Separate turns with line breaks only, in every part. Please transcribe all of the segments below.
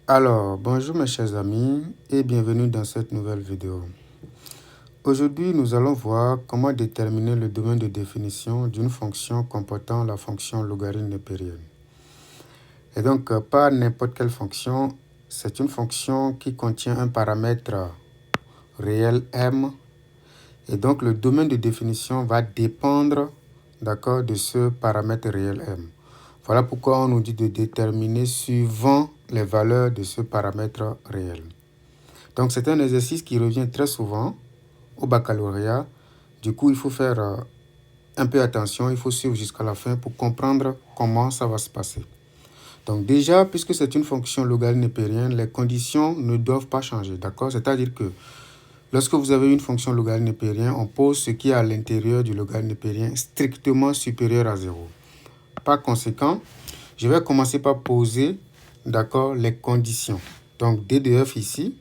Alors, bonjour mes chers amis et bienvenue dans cette nouvelle vidéo. Aujourd'hui, nous allons voir comment déterminer le domaine de définition d'une fonction comportant la fonction logarithme népérienne. Et donc, pas n'importe quelle fonction, c'est une fonction qui contient un paramètre réel m. Et donc, le domaine de définition va dépendre, d'accord, de ce paramètre réel m. Voilà pourquoi on nous dit de déterminer suivant les valeurs de ce paramètre réel. Donc, c'est un exercice qui revient très souvent au baccalauréat. Du coup, il faut faire un peu attention, il faut suivre jusqu'à la fin pour comprendre comment ça va se passer. Donc déjà, puisque c'est une fonction logarithme népérienne, les conditions ne doivent pas changer, d'accord? C'est-à-dire que lorsque vous avez une fonction logarithme népérienne, on pose ce qui est à l'intérieur du logarithme népérien strictement supérieur à 0. Par conséquent, je vais commencer par poser, d'accord, les conditions. Donc, D de f ici,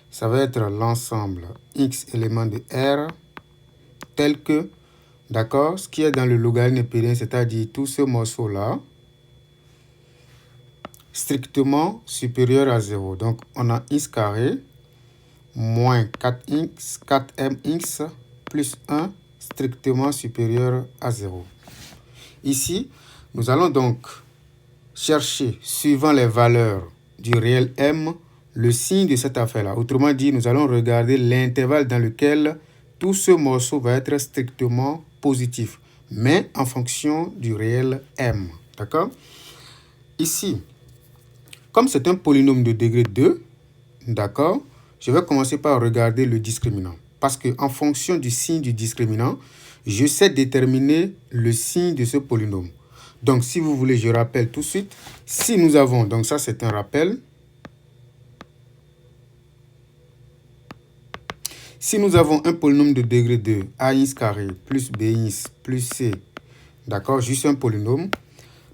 ça va être l'ensemble x éléments de R, tel que, d'accord, ce qui est dans le logarithme népérien, c'est-à-dire tout ce morceau-là, strictement supérieur à 0. Donc, on a x carré moins 4mx plus 1 strictement supérieur à 0. Ici, nous allons donc chercher, suivant les valeurs du réel m, le signe de cette affaire-là. Autrement dit, nous allons regarder l'intervalle dans lequel tout ce morceau va être strictement positif, mais en fonction du réel m. D'accord? Ici, comme c'est un polynôme de degré 2, d'accord, je vais commencer par regarder le discriminant. Parce qu'en fonction du signe du discriminant, je sais déterminer le signe de ce polynôme. Donc, si vous voulez, je rappelle tout de suite. Si nous avons, donc ça c'est un rappel. Si nous avons un polynôme de degré 2, ax carré plus bx plus c, d'accord, juste un polynôme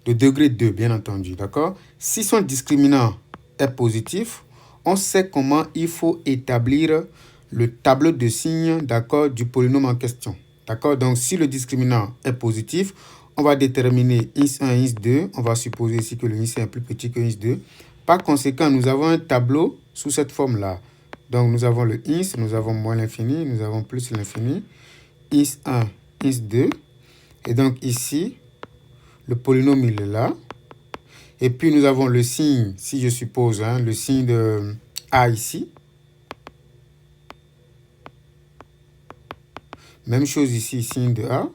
de degré 2, bien entendu, d'accord. Si son discriminant est positif, on sait comment il faut établir le tableau de signes, d'accord, du polynôme en question. D'accord, donc si le discriminant est positif, on va déterminer x1 et x2. On va supposer ici que le x est plus petit que x2. Par conséquent, nous avons un tableau sous cette forme-là. Donc, nous avons le x, nous avons moins l'infini, nous avons plus l'infini, x1, x2. Et donc ici, le polynôme, il est là. Et puis, nous avons le signe, si je suppose, le signe de A ici. Même chose ici, signe de A.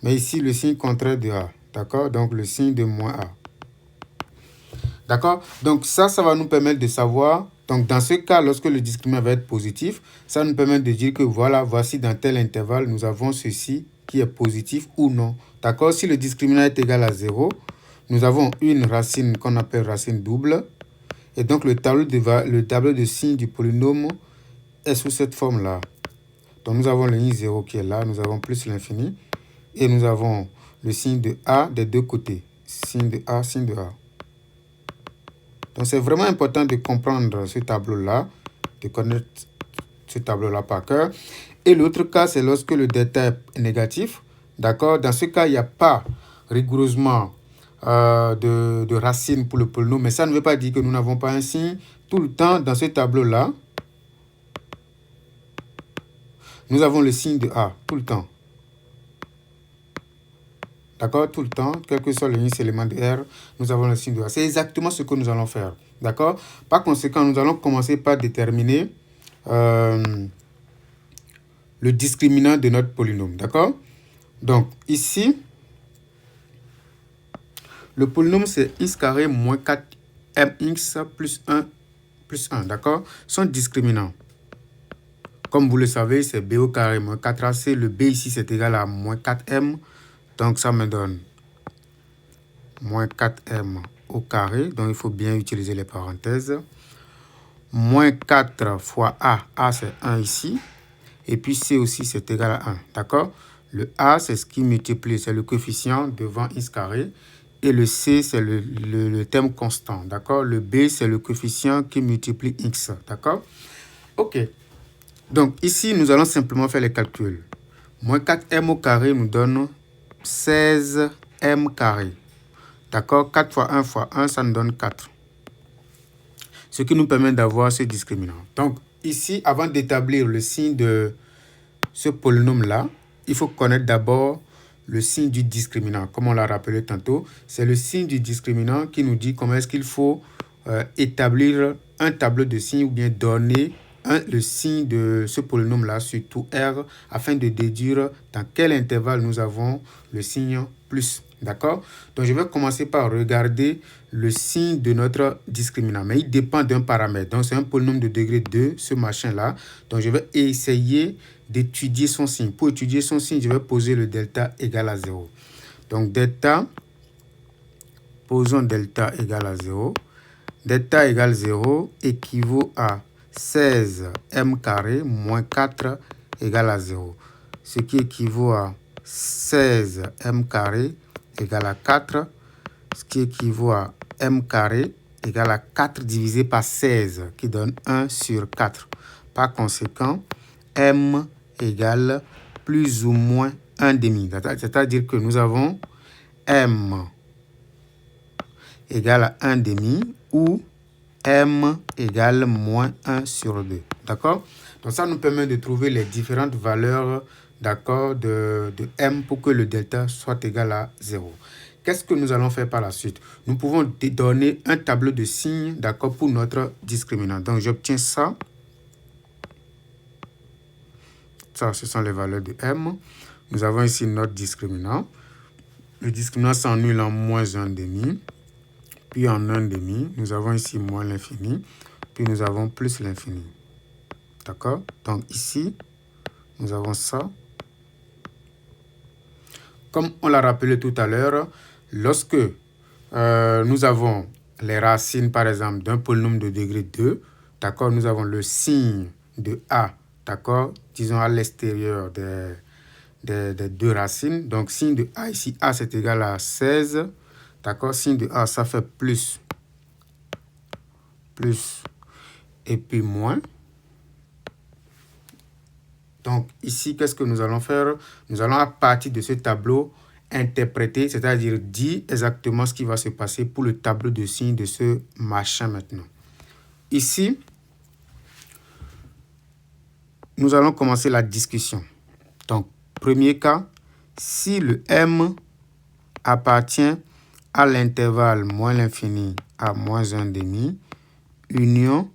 Mais ici, le signe contraire de A. D'accord? Donc, le signe de moins A. D'accord? Donc, ça va nous permettre de savoir. Donc, dans ce cas, lorsque le discriminant va être positif, ça nous permet de dire que voilà, voici dans tel intervalle, nous avons ceci qui est positif ou non. D'accord? Si le discriminant est égal à 0, nous avons une racine qu'on appelle racine double. Et donc, le tableau de signes du polynôme est sous cette forme-là. Donc, nous avons le i0 qui est là, nous avons plus l'infini. Et nous avons le signe de A des deux côtés. Signe de A, signe de A. Donc, c'est vraiment important de comprendre ce tableau-là, de connaître ce tableau-là par cœur. Et l'autre cas, c'est lorsque le delta est négatif. D'accord? Dans ce cas, il n'y a pas rigoureusement de racine pour le polynôme. Mais ça ne veut pas dire que nous n'avons pas un signe. Tout le temps, dans ce tableau-là, nous avons le signe de A, tout le temps. D'accord? Tout le temps, quel que soit le x élément de R, nous avons le signe de A. C'est exactement ce que nous allons faire. D'accord? Par conséquent, nous allons commencer par déterminer le discriminant de notre polynôme. D'accord? Donc, ici, le polynôme, c'est x carré moins 4mx plus 1 plus 1. D'accord? Son discriminant. Comme vous le savez, c'est b au carré moins 4ac. Le b ici, c'est égal à moins 4m. Donc, ça me donne moins 4m au carré. Donc, il faut bien utiliser les parenthèses. Moins 4 fois a. A, c'est 1 ici. Et puis, c aussi, c'est égal à 1. D'accord? Le a, c'est ce qui multiplie. C'est le coefficient devant x carré. Et le c, c'est le terme constant. D'accord? Le b, c'est le coefficient qui multiplie x. D'accord? OK. Donc, ici, nous allons simplement faire les calculs. Moins 4m au carré nous donne 16m carré. D'accord? 4 fois 1 fois 1, ça nous donne 4. Ce qui nous permet d'avoir ce discriminant. Donc, ici, avant d'établir le signe de ce polynôme-là, il faut connaître d'abord le signe du discriminant. Comme on l'a rappelé tantôt, c'est le signe du discriminant qui nous dit comment est-ce qu'il faut établir un tableau de signes ou bien donner le signe de ce polynôme-là sur tout R afin de déduire dans quel intervalle nous avons le signe plus. D'accord? Donc, je vais commencer par regarder le signe de notre discriminant. Mais il dépend d'un paramètre. Donc, c'est un polynôme de degré 2, ce machin-là. Donc, je vais essayer d'étudier son signe. Pour étudier son signe, je vais poser le delta égal à 0. Donc, delta, posons delta égal à 0. Delta égale 0 équivaut à 16m carré moins 4 égale à 0. Ce qui équivaut à 16m carré égale à 4. Ce qui équivaut à m carré égale à 4 divisé par 16 qui donne 1 sur 4. Par conséquent, m égale plus ou moins 1 demi. C'est-à-dire que nous avons m égale à 1 demi ou m égale moins 1 sur 2. D'accord? Donc ça nous permet de trouver les différentes valeurs, d'accord, de m pour que le delta soit égal à 0. Qu'est-ce que nous allons faire par la suite? Nous pouvons donner un tableau de signes, d'accord, pour notre discriminant. Donc j'obtiens ça. Ça, ce sont les valeurs de m. Nous avons ici notre discriminant. Le discriminant s'annule en moins 1 demi. Puis en 1 demi, nous avons ici moins l'infini. Puis nous avons plus l'infini. D'accord? Donc ici, nous avons ça. Comme on l'a rappelé tout à l'heure, lorsque nous avons les racines, par exemple, d'un polynôme de degré 2, d'accord, nous avons le signe de A, d'accord, disons à l'extérieur des deux racines. Donc, signe de A ici, A c'est égal à 16, d'accord, signe de A, ça fait plus, et puis moins. Donc, ici, qu'est-ce que nous allons faire? Nous allons, à partir de ce tableau, interpréter, c'est-à-dire dire exactement ce qui va se passer pour le tableau de signes de ce machin maintenant. Ici, nous allons commencer la discussion. Donc, premier cas, si le m appartient à l'intervalle moins l'infini à moins 1 demi, union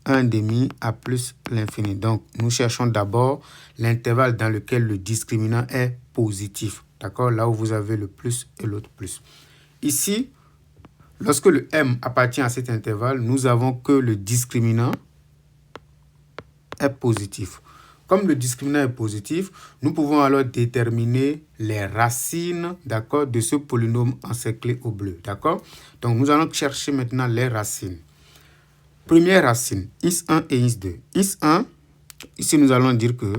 1 demi à plus l'infini. Donc, nous cherchons d'abord l'intervalle dans lequel le discriminant est positif. D'accord? Là où vous avez le plus et l'autre plus. Ici, lorsque le m appartient à cet intervalle, nous avons que le discriminant est positif. Comme le discriminant est positif, nous pouvons alors déterminer les racines, d'accord, de ce polynôme encerclé au bleu. D'accord? Donc, nous allons chercher maintenant les racines. Première racine, is1 et is2. Is1, ici nous allons dire que,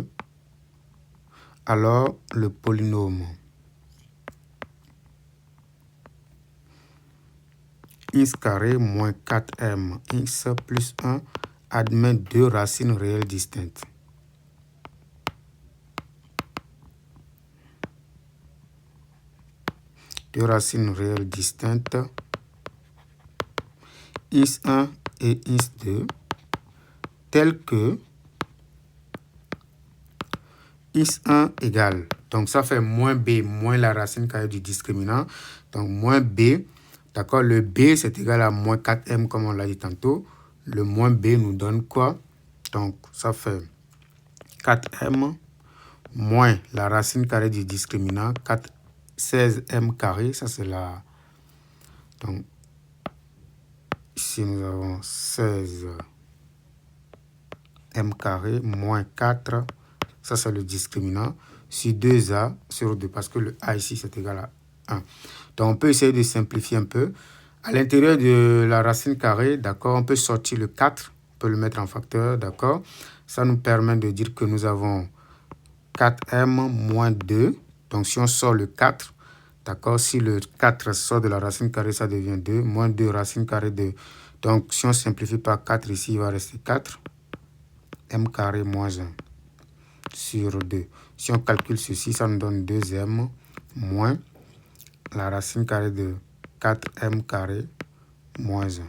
alors le polynôme is carré moins 4m is plus 1 admet deux racines réelles distinctes. Deux racines réelles distinctes, is1 et is2, telles que is1 égale, donc ça fait moins b, moins la racine carrée du discriminant, donc moins b, d'accord, le b c'est égal à moins 4m comme on l'a dit tantôt, le moins b nous donne quoi? Donc ça fait 4m moins la racine carrée du discriminant, 16m carré, ça c'est la... Donc ici nous avons 16m carré moins 4, ça c'est le discriminant, sur 2a sur 2, parce que le a ici c'est égal à 1. Donc on peut essayer de simplifier un peu. À l'intérieur de la racine carrée, d'accord, on peut sortir le 4, on peut le mettre en facteur, d'accord. Ça nous permet de dire que nous avons 4m moins 2. Donc si on sort le 4, d'accord, si le 4 sort de la racine carrée, ça devient 2, moins 2 racine carrée de... Donc si on simplifie par 4 ici, il va rester 4, m carré moins 1 sur 2. Si on calcule ceci, ça nous donne 2m moins la racine carrée de 4m carré moins 1.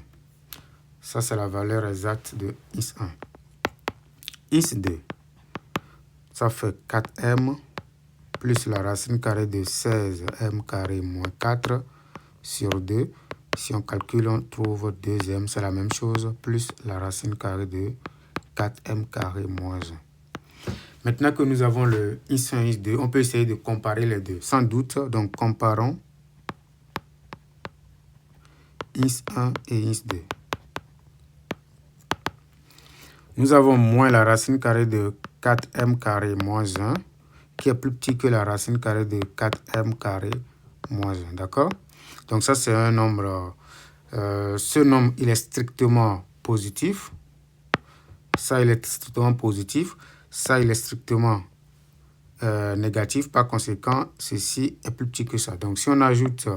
Ça, c'est la valeur exacte de x1. x2, ça fait 4m plus la racine carrée de 16m carré moins 4 sur 2. Si on calcule, on trouve 2m, c'est la même chose, plus la racine carrée de 4m carré moins 1. Maintenant que nous avons le x1 et x2, on peut essayer de comparer les deux, sans doute. Donc, comparons x1 et x2. Nous avons moins la racine carrée de 4m carré moins 1, qui est plus petit que la racine carrée de 4m carré moins 1. D'accord? Donc, ça, c'est un nombre. Ce nombre, il est strictement positif. Ça, il est strictement positif. Ça, il est strictement négatif. Par conséquent, ceci est plus petit que ça. Donc, si on ajoute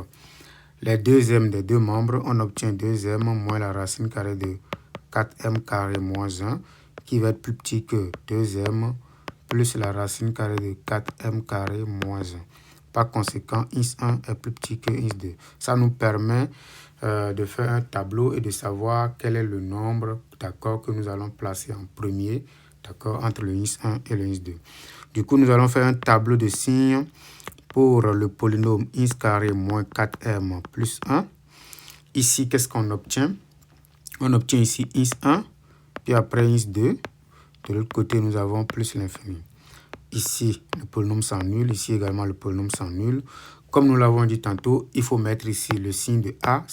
les deux m des deux membres, on obtient 2m moins la racine carrée de 4m carré moins 1, qui va être plus petit que 2m plus la racine carrée de 4m carré moins 1. Par conséquent, x1 est plus petit que x2. Ça nous permet de faire un tableau et de savoir quel est le nombre, d'accord, que nous allons placer en premier, d'accord, entre le x1 et le x2. Du coup, nous allons faire un tableau de signes pour le polynôme x carré moins 4m plus 1. Ici, qu'est-ce qu'on obtient? On obtient ici x1, puis après x2. De l'autre côté, nous avons plus l'infini. Ici, le polynôme s'annule. Ici également, le polynôme s'annule. Comme nous l'avons dit tantôt, il faut mettre ici le signe de A,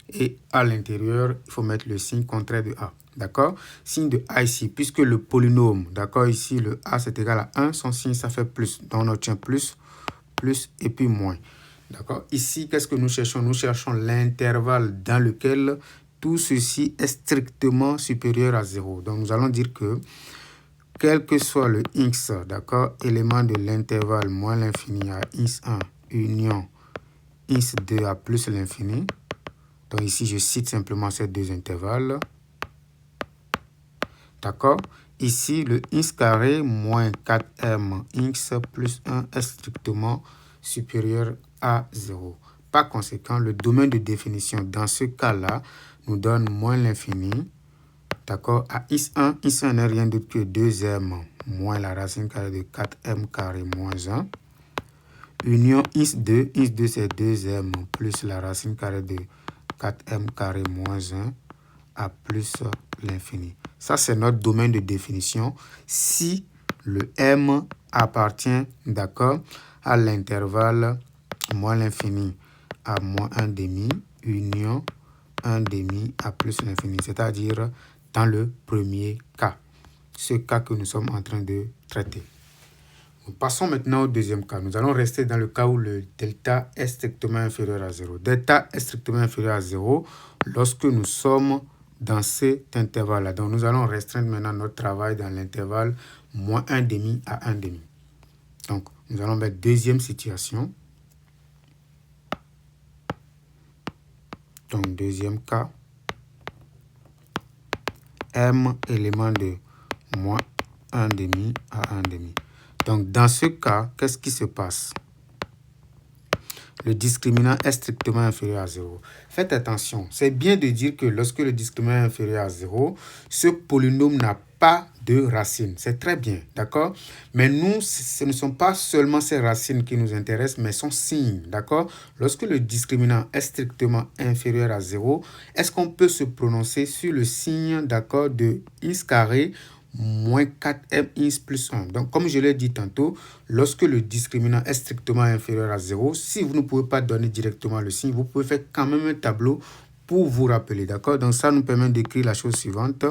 et à l'intérieur, il faut mettre le signe contraire de A. D'accord? Signe de A ici, puisque le polynôme, d'accord, ici, le A, c'est égal à 1, son signe, ça fait plus. Donc, on obtient plus, et puis moins. D'accord? Ici, qu'est-ce que nous cherchons? Nous cherchons l'intervalle dans lequel tout ceci est strictement supérieur à 0. Donc, nous allons dire que quel que soit le x, d'accord, élément de l'intervalle moins l'infini à x1 union x2 à plus l'infini. Donc ici, je cite simplement ces deux intervalles. D'accord? Ici, le x carré moins 4m x plus 1 est strictement supérieur à 0. Par conséquent, le domaine de définition dans ce cas-là nous donne moins l'infini. D'accord? À x1, x1 n'est rien d'autre que 2m moins la racine carrée de 4m carré moins 1. Union x2, x2 c'est 2m plus la racine carrée de 4m carré moins 1 à plus l'infini. Ça, c'est notre domaine de définition si le m appartient, d'accord, à l'intervalle moins l'infini à moins 1 demi, union 1 demi à plus l'infini, c'est-à-dire dans le premier cas, ce cas que nous sommes en train de traiter. Nous passons maintenant au deuxième cas. Nous allons rester dans le cas où le delta est strictement inférieur à 0. Delta est strictement inférieur à 0 lorsque nous sommes dans cet intervalle-là. Donc, nous allons restreindre maintenant notre travail dans l'intervalle moins 1 demi à 1 demi. Donc, nous allons mettre deuxième situation. Donc, deuxième cas. M élément de moins 1 demi à 1 demi. Donc, dans ce cas, qu'est-ce qui se passe? Le discriminant est strictement inférieur à 0. Faites attention, c'est bien de dire que lorsque le discriminant est inférieur à 0, ce polynôme n'a pas de racines. C'est très bien, d'accord? Mais nous, ce ne sont pas seulement ces racines qui nous intéressent, mais son signe, d'accord? Lorsque le discriminant est strictement inférieur à 0, est-ce qu'on peut se prononcer sur le signe, d'accord, de x carré moins 4mx plus 1. Donc, comme je l'ai dit tantôt, lorsque le discriminant est strictement inférieur à 0, si vous ne pouvez pas donner directement le signe, vous pouvez faire quand même un tableau pour vous rappeler, d'accord? Donc, ça nous permet d'écrire la chose suivante.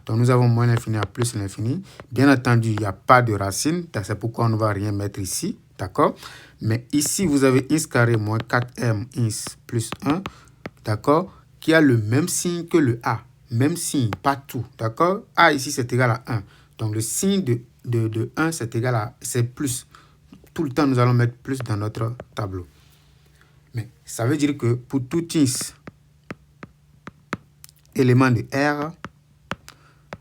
Donc, nous avons moins l'infini à plus l'infini. Bien entendu, il n'y a pas de racine. C'est pourquoi on ne va rien mettre ici, d'accord? Mais ici, vous avez x carré moins 4mx plus 1, d'accord? Qui a le même signe que le a. Même signe, pas tout, d'accord? A ici, c'est égal à 1. Donc, le signe de 1, c'est égal à, c'est plus. Tout le temps, nous allons mettre plus dans notre tableau. Mais ça veut dire que pour tout x élément de R,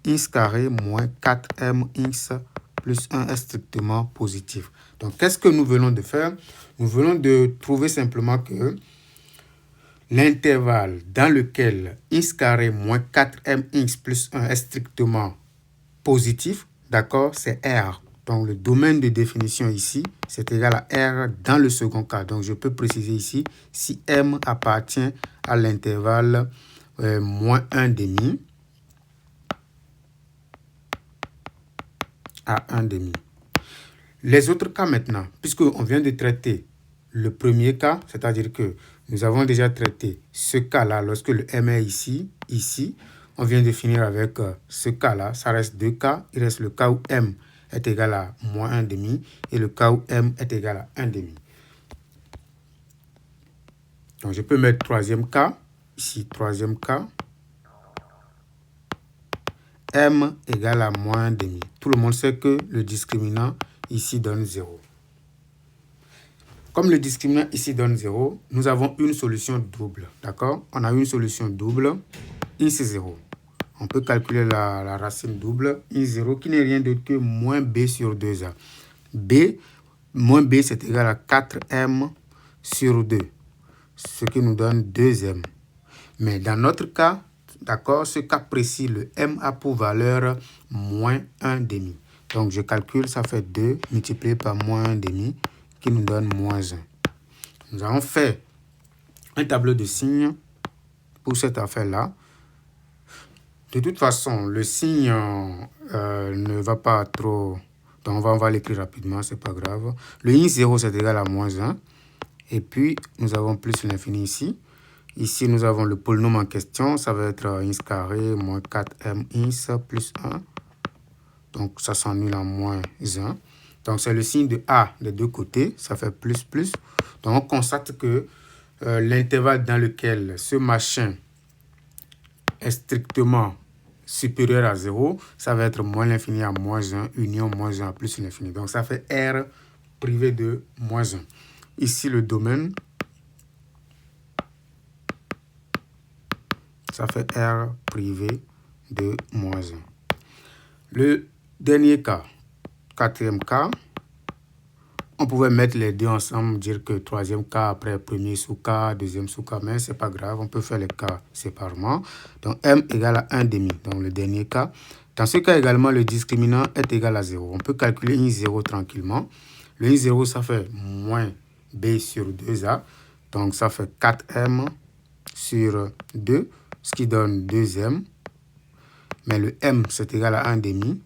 x carré moins 4mx plus 1 est strictement positif. Donc, qu'est-ce que nous venons de faire? Nous venons de trouver simplement que l'intervalle dans lequel x carré moins 4mx plus 1 est strictement positif, d'accord, c'est R. Donc, le domaine de définition ici, c'est égal à R dans le second cas. Donc, je peux préciser ici si M appartient à l'intervalle moins 1 demi à 1 demi. Les autres cas maintenant, puisqu'on vient de traiter le premier cas, c'est-à-dire que nous avons déjà traité ce cas-là lorsque le M est ici, on vient de finir avec ce cas-là, ça reste deux cas, il reste le cas où M est égal à moins 1 demi et le cas où M est égal à 1 demi. Donc je peux mettre troisième cas, ici troisième cas, M égale à moins 1 demi. Tout le monde sait que le discriminant ici donne 0. Comme le discriminant ici donne 0, nous avons une solution double, d'accord? On a une solution double, x 0. On peut calculer la racine double, x 0, qui n'est rien d'autre que moins b sur 2a. Moins b, c'est égal à 4m sur 2, ce qui nous donne 2m. Mais dans notre cas, d'accord, ce cas précis, le m a pour valeur moins 1 demi. Donc, je calcule, ça fait 2 multiplié par moins 1 demi, qui nous donne moins 1. Nous avons fait un tableau de signes pour cette affaire-là. De toute façon, le signe ne va pas trop... Donc, on va l'écrire rapidement, c'est pas grave. Le x 0, c'est égal à moins 1. Et puis, nous avons plus l'infini ici. Ici, nous avons le polynôme en question. Ça va être x carré moins 4mx plus 1. Donc, ça s'annule en moins 1. Donc, c'est le signe de A des deux côtés. Ça fait plus, plus. Donc, on constate que l'intervalle dans lequel ce machin est strictement supérieur à 0, ça va être moins l'infini à moins 1, union moins 1 à plus l'infini. Donc, ça fait R privé de moins 1. Ici, le domaine, ça fait R privé de moins 1. Le dernier cas, quatrième cas, on pouvait mettre les deux ensemble, dire que troisième cas après premier sous-cas, deuxième sous-cas, mais ce n'est pas grave, on peut faire les cas séparément. Donc, m égale à 1 demi, donc le dernier cas. Dans ce cas également, le discriminant est égal à 0. On peut calculer x0 tranquillement. Le x0, ça fait moins b sur 2a, donc ça fait 4m sur 2, ce qui donne 2m. Mais le m, c'est égal à 1 demi.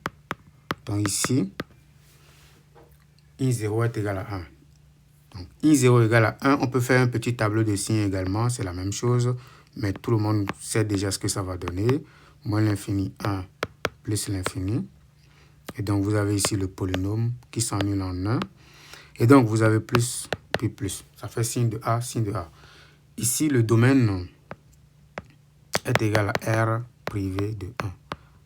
Donc ici, i0 est égal à 1. Donc, i0 égale à 1. On peut faire un petit tableau de signes également. C'est la même chose. Mais tout le monde sait déjà ce que ça va donner. Moins l'infini 1 plus l'infini. Et donc, vous avez ici le polynôme qui s'annule en 1. Et donc, vous avez plus puis plus. Ça fait signe de A, signe de A. Ici, le domaine est égal à R privé de 1.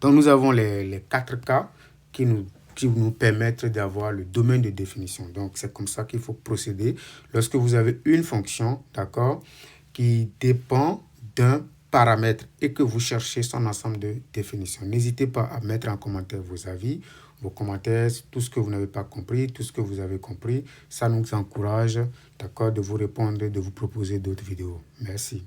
Donc, nous avons les 4 cas qui nous permettent d'avoir le domaine de définition. Donc, c'est comme ça qu'il faut procéder lorsque vous avez une fonction, d'accord, qui dépend d'un paramètre et que vous cherchez son ensemble de définition. N'hésitez pas à mettre en commentaire vos avis, vos commentaires, tout ce que vous n'avez pas compris, tout ce que vous avez compris. Ça nous encourage, d'accord, de vous répondre, de vous proposer d'autres vidéos. Merci.